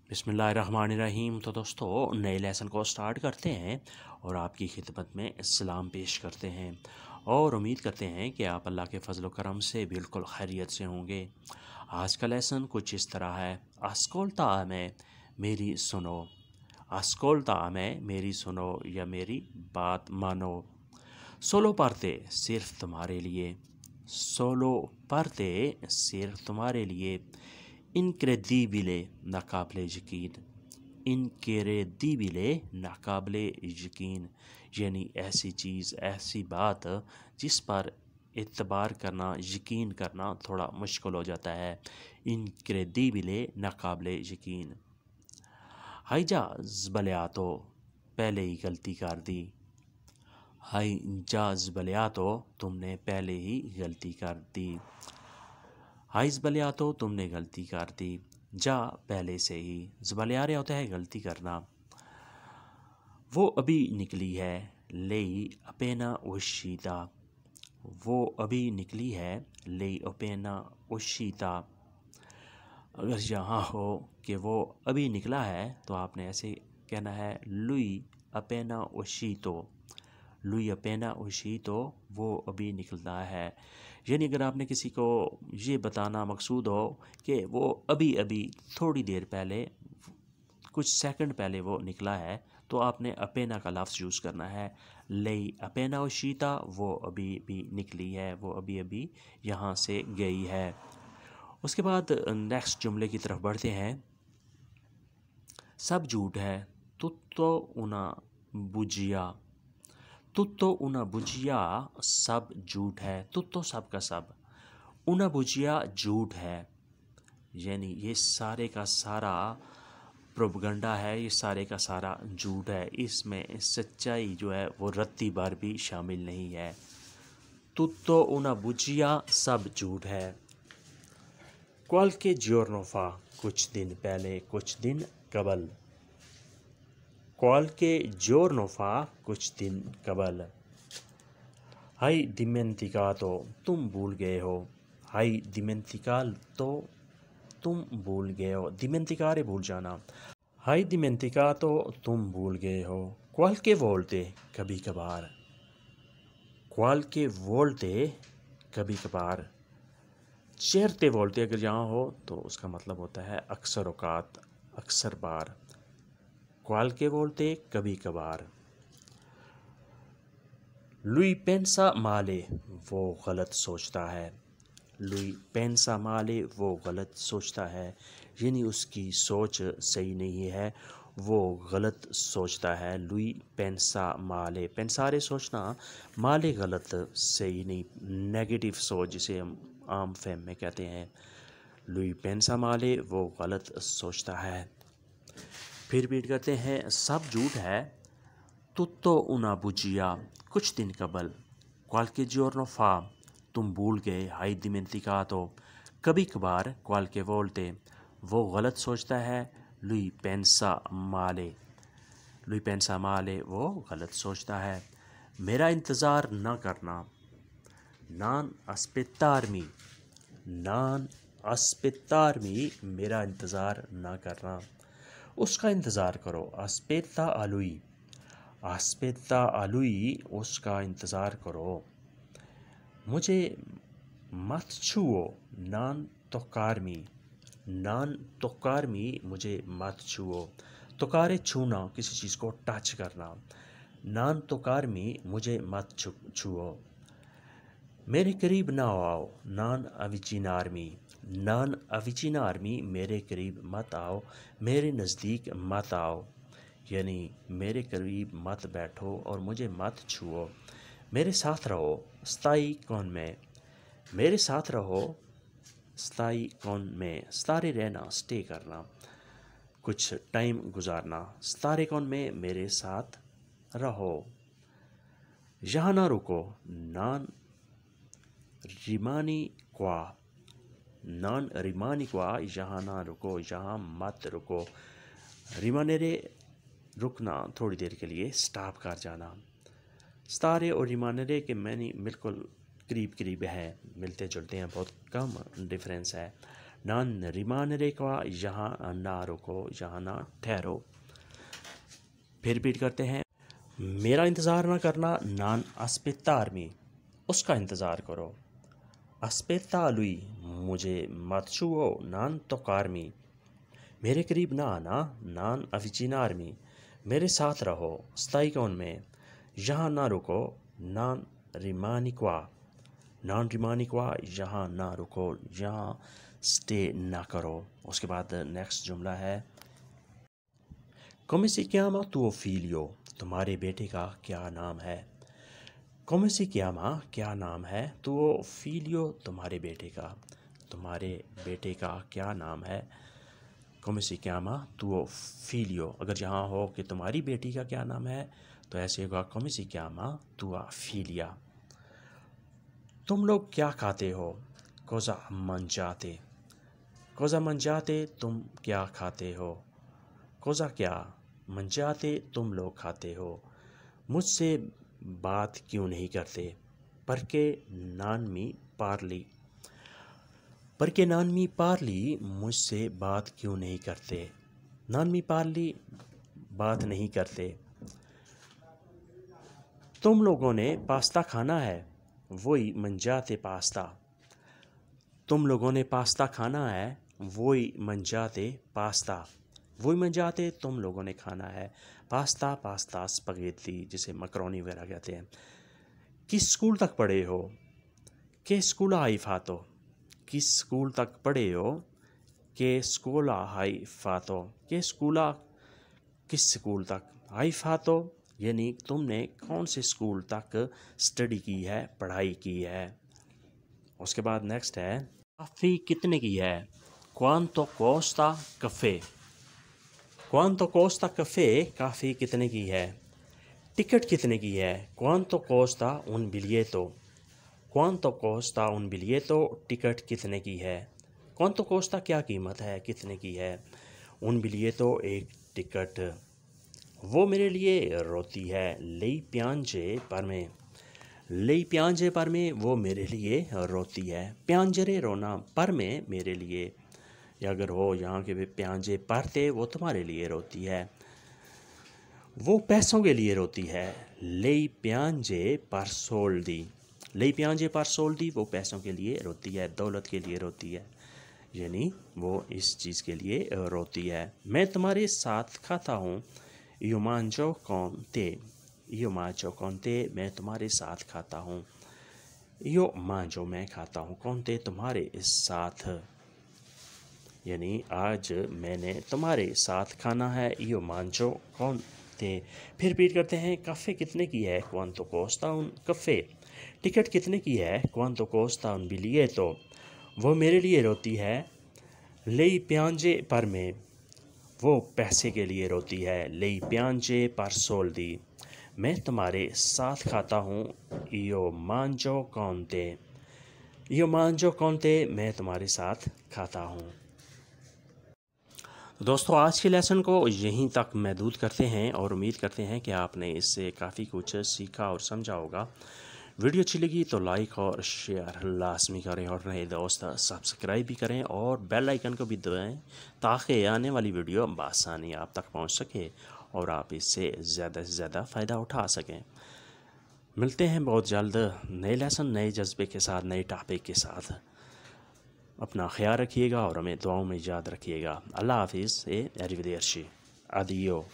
बिस्मिल्लाहिर्रहमानिर्रहीम। तो दोस्तों नए लेसन को स्टार्ट करते हैं और आपकी खिदमत में सलाम पेश करते हैं और उम्मीद करते हैं कि आप अल्लाह के फजल करम से बिल्कुल खैरियत से होंगे। आज का लेसन कुछ इस तरह है। अस्कोल्ता में मेरी सुनो, अस्कोल्ता में मेरी सुनो या मेरी बात मानो। सोलो पार्ते सिर्फ तुम्हारे लिए, सोलो पार्ते सिर्फ तुम्हारे लिए। इनक्रेडिबिले नाकाबिले यकीन, इनक्रेडिबिले नाकाबिले यकीन, यानी ऐसी चीज़, ऐसी बात जिस पर एतबार करना, यकीन करना थोड़ा मुश्किल हो जाता है। इनक्रेडिबिले नाकाबिले यकीन। हाईजा ज़बलियातो, पहले ही गलती कर दी। हाईजा ज़बलियातो, तुमने पहले ही गलती कर दी। हाइज़ बलिया तो तुमने गलती कर दी। जा पहले से ही, ज़बलियारे होता है गलती करना। वो अभी निकली है, लेई अपेना उशीता, वो अभी निकली है, लेई अपेना उशीता। अगर यहाँ हो कि वो अभी निकला है तो आपने ऐसे कहना है लुई अपेना उशीतो, लुई अपेना उशीतो, वो अभी निकलता है। यानी अगर आपने किसी को ये बताना मकसूद हो कि वो अभी अभी थोड़ी देर पहले, कुछ सेकंड पहले वो निकला है, तो आपने अपेना का लफ्ज़ यूज़ करना है। लेई अपेना उशीता, वो अभी भी निकली है, वो अभी अभी यहाँ से गई है। उसके बाद नेक्स्ट जुमले की तरफ बढ़ते हैं। सब झूठ है, तुत्तो उना बुजिया, तुत्तो उना बुजिया, सब झूठ है। तुत्तो सब का सब, उना बुजिया झूठ है, यानी ये सारे का सारा प्रोपगंडा है, ये सारे का सारा झूठ है। इसमें सच्चाई जो है वो रत्ती भर भी शामिल नहीं है। तुत्तो उना बुजिया, सब झूठ है। क्वाल्के जियोर्नोफा, कुछ दिन पहले, कुछ दिन कबल। क्वाल्के जियोर्नोफा, कुछ दिन कबल। हाई दिमेंतिकातो, तुम भूल गए हो। हाई दिमेंतिकाल, तो तुम भूल गए हो। दिमेंतिकारे भूल जाना। हाई दिमेंतिकातो, तुम भूल गए हो। क्वाल्के वोल्टे, कभी कभार। क्वाल्के वोल्टे, कभी कभार। चेरते वोल्टे अगर यहाँ हो तो उसका मतलब होता है अक्सर औकात, अक्सर बार। क्वाल्के वोल्टे, कभी कभार। लुई पेंसा माले, वो गलत सोचता है। लुई पेंसा माले, वो गलत सोचता है, यानी उसकी सोच सही नहीं है, वो गलत सोचता है। लुई पेंसा माले, पेंसारे सोचना, माले गलत, सही नहीं, नेगेटिव सोच जिसे हम आम फहम में कहते हैं। लुई पेंसा माले, वो गलत सोचता है। फिर बीट करते हैं। सब झूठ है, तुत्तो उना बुजिया, कुछ दिन कबल। क्वाल्के जियोर्नो फा, तुम भूल गए। हाई दिमेंतिकातो, कभी कभार। क्वाल्के वोल्टे, वो गलत सोचता है। लुई पेंसा माले, लुई पेंसा माले, वो गलत सोचता है। मेरा इंतज़ार न करना। नान अस्पेत्तारमी, नान अस्पेत्तारमी, मेरा इंतज़ार न करना। उसका इंतज़ार करो। अस्पेत्ता अलुई, अस्पेत्ता अलुई, उसका इंतज़ार करो। मुझे मत छुओ। नान तोकारमी, नान तोकारमी, मुझे मत छुओ। तोकारे छूना, किसी चीज़ को टच करना। नान तोकारमी, मुझे मत छुओ। मेरे करीब ना आओ। नान अविचिनारमी, नान अविचिनारमी, मेरे करीब मत आओ, मेरे नज़दीक मत आओ, यानी मेरे करीब मत बैठो और मुझे मत छुओ। मेरे साथ रहो। स्थाई कौन में, मेरे साथ रहो। स्थाई कौन में, स्तारे रहना, स्टे करना, कुछ टाइम गुजारना। स्तारे कौन में, मेरे साथ रहो। यहाँ ना रुको। नान रिमानी क्वा, नान रिमानी क्वा, यहाँ ना रुको, यहाँ मत रुको। रिमानेरे, रुकना, थोड़ी देर के लिए, स्टॉप कर जाना। स्तारे और रिमानेरे के मैनी बिल्कुल करीब करीब हैं, मिलते जुलते हैं, बहुत कम डिफरेंस है। नान रिमानरे क्वा, यहाँ ना रुको, यहाँ ना ठहरो। फिर रिपीट करते हैं, मेरा इंतज़ार ना करना, नान अस्पेत्तारमी, उसका इंतज़ार करो। अस्पेत्तालुई, मुझे मत छुओ, नान तोकारमी, मेरे करीब ना आना, नान अविचिनारमी, मेरे साथ रहो, स्थायिकोण में, यहाँ ना रुको, नान रिमानिक्वा, नान रिमानिक्वा, यहाँ ना रुको, यहाँ स्टे ना करो। उसके बाद नेक्स्ट जुमला है, come si chiama tuo figlio, तुम्हारे बेटे का क्या नाम है। come si chiama, क्या नाम है, tuo figlio, तुम्हारे बेटे का, तुम्हारे बेटे का क्या नाम है। come si chiama tuo figlio, अगर यहाँ हो कि तुम्हारी बेटी का क्या नाम है तो ऐसे होगा come si chiama tua figlia। तुम लोग क्या खाते हो, cosa mangiate, cosa mangiate, तुम क्या खाते हो, cosa क्या, mangiate, तुम लोग खाते हो। मुझसे बात क्यों नहीं करते, perché non mi parli, perché non mi parli, मुझसे बात क्यों नहीं करते, non mi parli, बात नहीं करते। तुम लोगों ने पास्ता खाना है, voi mangiate pasta, तुम लोगों ने पास्ता खाना है, voi mangiate pasta, voi mangiate, तुम लोगों ने खाना है, पास्ता, पास्ता स्पगेटी जिसे मकरोनी वगैरह कहते हैं। किस स्कूल तक पढ़े हो, che scuola hai fatto, किस स्कूल तक पढ़े हो, che scuola hai fatto, che scuola, किस स्कूल तक, hai fatto यानी तुमने कौन से स्कूल तक स्टडी की है, पढ़ाई की है। उसके बाद नेक्स्ट है, कॉफ़ी कितने की है, quanto costa caffè, quanto costa caffè, coffee कितने की है। टिकट कितने की है, quanto costa un biglietto, quanto costa un biglietto, ticket कितने की है। quanto costa क्या कीमत है, कितने की है। un biglietto एक टिकट। वो मेरे लिए रोती है, lei piange per me, lei piange per me, वो मेरे लिए रोती है। piangere रोना, पर में मेरे लिए, या अगर हो यहाँ के भी piange parte, वो तुम्हारे लिए रोती है। वो पैसों के लिए रोती है, lei piange per soldi, lei piange per soldi, वो पैसों के लिए रोती है, दौलत के लिए रोती है, यानी वो इस चीज़ के लिए रोती है। मैं तुम्हारे साथ खाता हूँ, io mangio con te, io mangio con te, मैं तुम्हारे साथ खाता हूँ। io mangio, मैं खाता हूँ, con te, तुम्हारे साथ, यानी आज मैंने तुम्हारे साथ खाना है, io mangio con te। फिर रिपीट करते हैं, कफ़े कितने की है, quanto costa un caffè, ticket कितने की है, quanto costa un biglietto, वो मेरे लिए रोती है, lei piange per me, वो पैसे के लिए रोती है, lei piange per soldi, मैं तुम्हारे साथ खाता हूँ, io mangio con te, io mangio con te, मैं तुम्हारे साथ खाता हूँ। दोस्तों आज के लेसन को यहीं तक महदूद करते हैं और उम्मीद करते हैं कि आपने इससे काफ़ी कुछ सीखा और समझा होगा। वीडियो अच्छी लगी तो लाइक और शेयर लाजमी करें और नए दोस्त सब्सक्राइब भी करें और बेल आइकन को भी दबाएं ताकि आने वाली वीडियो बआसानी आप तक पहुंच सके और आप इससे ज़्यादा से ज़्यादा फ़ायदा उठा सकें। मिलते हैं बहुत जल्द नए लेसन, नए जज्बे के साथ, नए टॉपिक के साथ। अपना ख्याल रखिएगा और हमें दुआओं में याद रखिएगा। अल्लाह हाफिज़, arrivederci, adiयो।